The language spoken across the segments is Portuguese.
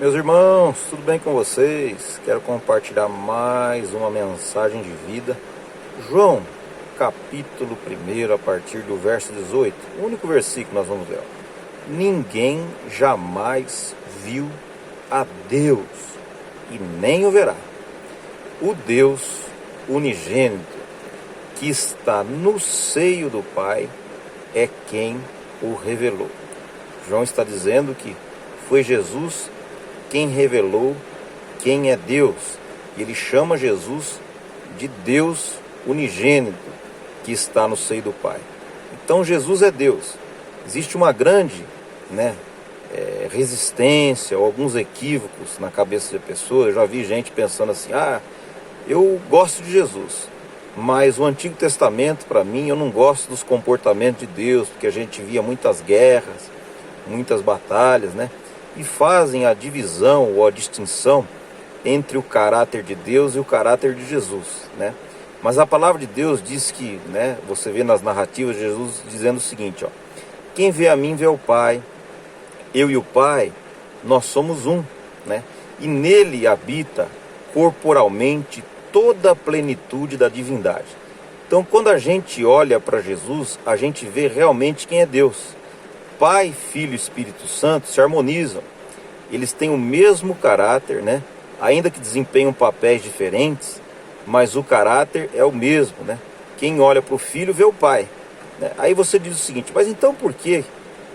Meus irmãos, tudo bem com vocês? Quero compartilhar mais uma mensagem de vida. João, capítulo 1, a partir do verso 18. O único versículo que nós vamos ver. Ninguém jamais viu a Deus e nem o verá. O Deus unigênito que está no seio do Pai é quem o revelou. João está dizendo que foi Jesus quem revelou quem é Deus. E ele chama Jesus de Deus unigênito que está no seio do Pai. Então Jesus é Deus. Existe uma grande resistência ou alguns equívocos na cabeça de pessoas. Eu já vi gente pensando assim: eu gosto de Jesus, mas o Antigo Testamento, para mim, eu não gosto dos comportamentos de Deus, porque a gente via muitas guerras, muitas batalhas, e fazem a divisão ou a distinção entre o caráter de Deus e o caráter de Jesus, Mas a palavra de Deus diz que, você vê nas narrativas de Jesus dizendo o seguinte, quem vê a mim vê o Pai, eu e o Pai, nós somos um, E nele habita corporalmente toda a plenitude da divindade. Então, quando a gente olha para Jesus, a gente vê realmente quem é Deus. Pai, Filho e Espírito Santo se harmonizam. Eles têm o mesmo caráter, Ainda que desempenham papéis diferentes, mas o caráter é o mesmo, Quem olha para o Filho vê o Pai, Aí você diz o seguinte: mas então por que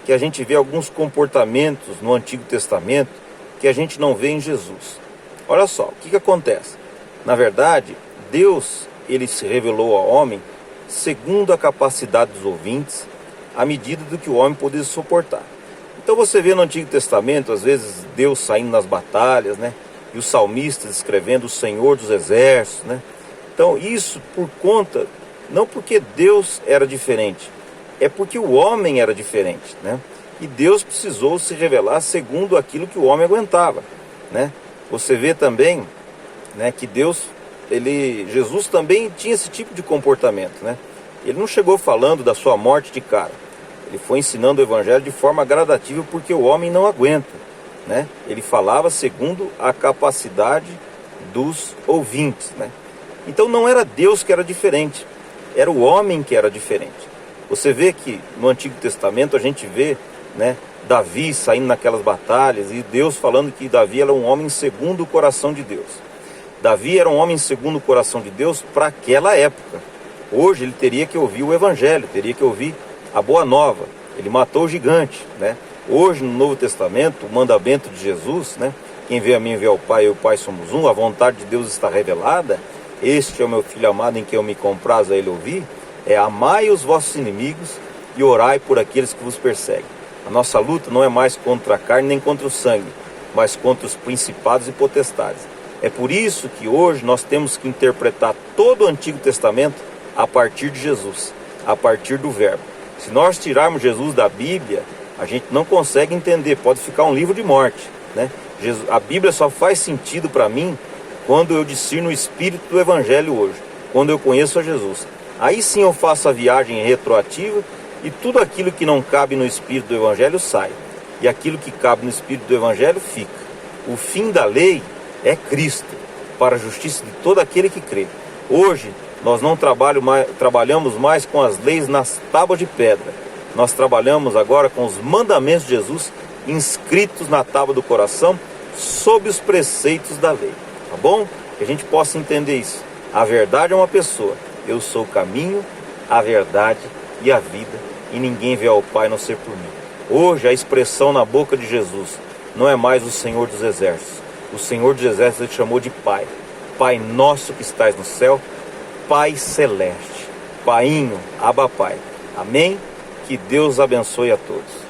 a gente vê alguns comportamentos no Antigo Testamento que a gente não vê em Jesus? Olha só, o que acontece? Na verdade, Deus, ele se revelou ao homem segundo a capacidade dos ouvintes, à medida do que o homem podia suportar. Então você vê no Antigo Testamento, às vezes, Deus saindo nas batalhas, E os salmistas escrevendo o Senhor dos Exércitos, Então isso por conta, não porque Deus era diferente, é porque o homem era diferente, E Deus precisou se revelar segundo aquilo que o homem aguentava, Você vê também, que Jesus também tinha esse tipo de comportamento, Ele não chegou falando da sua morte de cara. Ele foi ensinando o Evangelho de forma gradativa, porque o homem não aguenta, Ele falava segundo a capacidade dos ouvintes, Então não era Deus que era diferente, era o homem que era diferente. Você vê que no Antigo Testamento a gente vê, Davi saindo naquelas batalhas e Deus falando que Davi era um homem segundo o coração de Deus. Davi era um homem segundo o coração de Deus para aquela época. Hoje ele teria que ouvir o Evangelho, teria que ouvir a Boa Nova. Ele matou o gigante, Hoje no Novo Testamento, o mandamento de Jesus, Quem vê a mim vê ao Pai, eu e o Pai somos um. A vontade de Deus está revelada. Este é o meu Filho amado, em quem eu me comprazo a ele ouvir. É: amai os vossos inimigos e orai por aqueles que vos perseguem. A nossa luta não é mais contra a carne nem contra o sangue, mas contra os principados e potestades. É por isso que hoje nós temos que interpretar todo o Antigo Testamento a partir de Jesus, a partir do Verbo. Se nós tirarmos Jesus da Bíblia, a gente não consegue entender, pode ficar um livro de morte, A Bíblia só faz sentido para mim quando eu discerno o espírito do Evangelho hoje, quando eu conheço a Jesus. Aí sim eu faço a viagem retroativa e tudo aquilo que não cabe no espírito do Evangelho sai, e aquilo que cabe no espírito do Evangelho fica. O fim da lei é Cristo, para a justiça de todo aquele que crê. Hoje nós não trabalhamos mais com as leis nas tábuas de pedra. Nós trabalhamos agora com os mandamentos de Jesus inscritos na tábua do coração, sob os preceitos da lei. Tá bom? Que a gente possa entender isso. A verdade é uma pessoa. Eu sou o caminho, a verdade e a vida, e ninguém vê ao Pai a não ser por mim. Hoje a expressão na boca de Jesus não é mais o Senhor dos Exércitos. O Senhor dos Exércitos ele chamou de Pai. Pai nosso que estás no céu, Pai celeste, Painho, Abba Pai. Amém? Que Deus abençoe a todos.